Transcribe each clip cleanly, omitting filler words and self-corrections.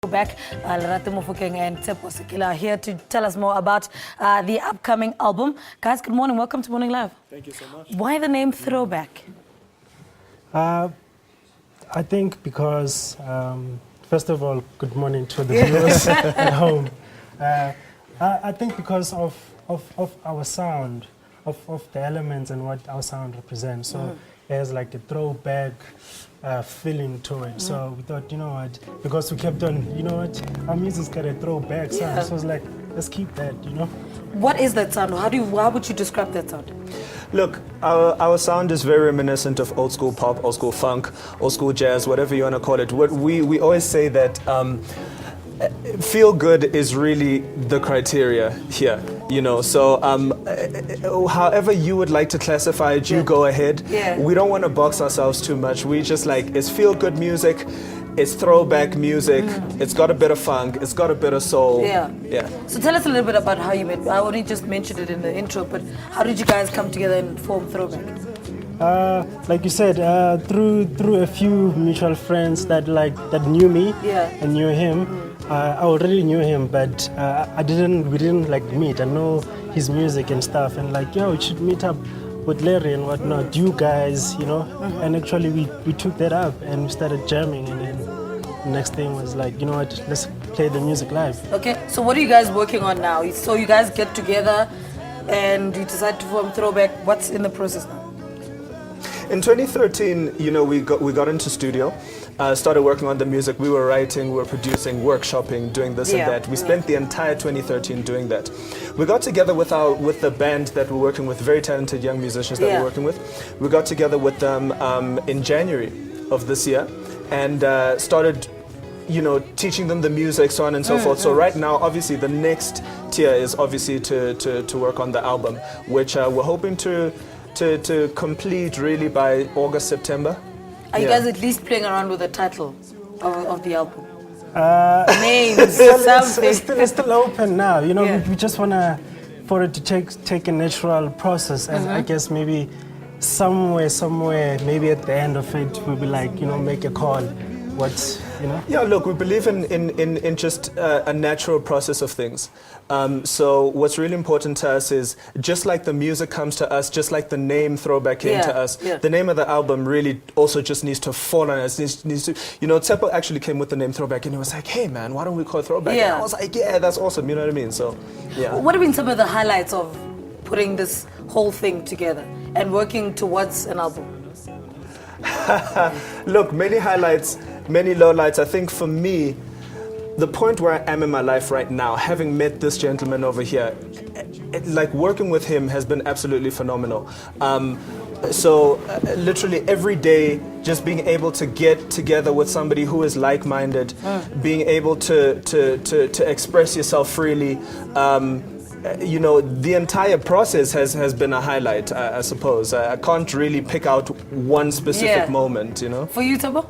Back, Lerato, Mofokeng and Tshepo Sekele are here to tell us more about the upcoming album. Guys, good morning. Welcome to Morning Live. Thank you so much. Why the name Throwback? I think because, first of all, good morning to the viewers at home. I think because of our sound, of the elements and what our sound represents. So there's like a throwback feeling to it. So we thought, you know what, because we kept on, you know what, our music's got a throwback sound. So it's like, let's keep that, you know. What is that sound? How would you describe that sound? Look, our sound is very reminiscent of old school pop, old school funk, old school jazz, whatever you want to call it. What we always say that feel good is really the criteria here, you know. So however you would like to classify it, you go ahead. We don't want to box ourselves too much. We just like, it's feel good music, it's throwback music, it's got a bit of funk, it's got a bit of soul. So tell us a little bit about how you met. I only just mentioned it in the intro, but how did you guys come together and form Throwback? Like you said, through a few mutual friends that knew me and knew him. I already knew him, but we didn't like meet. I know his music and stuff, and like, yo, we should meet up with Larry and whatnot. You guys, you know, and actually we took that up and we started jamming, and then the next thing was like, you know what, let's play the music live. Okay, so what are you guys working on now? So you guys get together and you decide to form Throwback. What's in the process now? In 2013, you know, we got into studio, started working on the music. We were writing, we were producing, workshopping, doing this and that. We spent the entire 2013 doing that. We got together with the band that we're working with, very talented young musicians that we're working with. We got together with them in January of this year and started, you know, teaching them the music, so on and so forth. So right now, obviously, the next tier is obviously to work on the album, which we're hoping to complete really by August, September. Are you guys at least playing around with the title of the album? Names, it's still open now. You know, we just want for it to take a natural process, and I guess maybe somewhere, maybe at the end of it, we'll be like, you know, make a call. What, you know? Yeah, look, we believe in just a natural process of things. So what's really important to us is, just like the music comes to us, just like the name Throwback came to us, the name of the album really also just needs to fall on us. Needs to, you know, Tshepo actually came with the name Throwback and he was like, hey man, why don't we call it Throwback? And I was like, yeah, that's awesome, you know what I mean? So, yeah. What have been some of the highlights of putting this whole thing together and working towards an album? Look, many highlights, many lowlights. I think for me, the point where I am in my life right now, having met this gentleman over here, like working with him has been absolutely phenomenal. So literally every day, just being able to get together with somebody who is like-minded, being able to express yourself freely, you know, the entire process has been a highlight, I suppose. I can't really pick out one specific moment, you know. For you, Tshepo?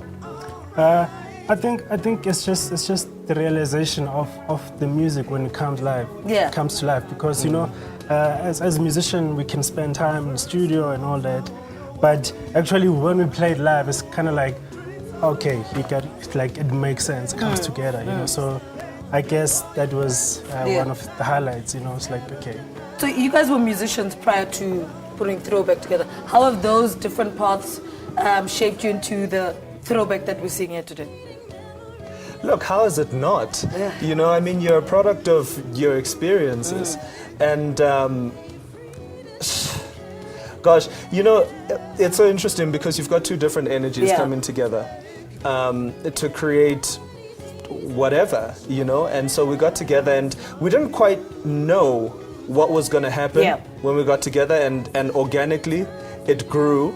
I think it's just the realization of the music when it comes live. It comes to life, because you know, as a musician, we can spend time in the studio and all that, but actually when we play it live, it's kind of like, okay, it's like, it makes sense, it comes together, you know. So I guess that was one of the highlights, you know. It's like, okay. So you guys were musicians prior to putting Throwback together. How have those different paths shaped you into the Throwback that we're seeing here today? Look, how is it not? You know, I mean, you're a product of your experiences. And gosh, you know, it's so interesting because you've got two different energies coming together to create whatever, you know. And so we got together and we didn't quite know what was going to happen when we got together, and organically it grew.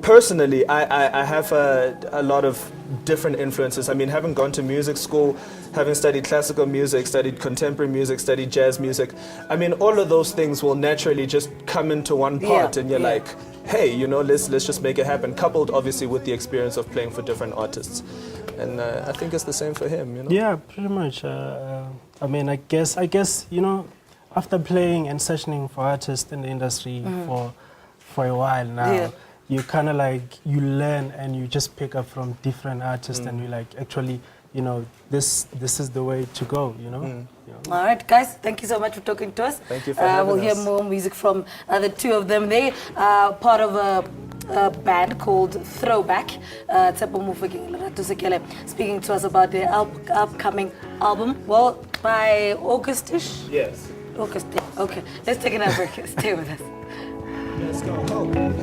Personally, I have a lot of different influences. I mean, having gone to music school, having studied classical music, studied contemporary music, studied jazz music, I mean, all of those things will naturally just come into one part, and you're like, hey, you know, let's just make it happen, coupled obviously with the experience of playing for different artists. And I think it's the same for him, you know? Yeah, pretty much. I mean, I guess, you know, after playing and sessioning for artists in the industry for a while now, you kind of like, you learn and you just pick up from different artists and you like, actually, you know, this is the way to go, you know? Yeah. All right, guys, thank you so much for talking to us. Thank you for having We'll hear us. more music from the two of them. They are part of a band called Throwback. Tshepo, Mofokeng, and Lerato Sekele speaking to us about their upcoming album. Well, by August-ish? Yes. August. Okay, let's take another break. Stay with us. Let's go.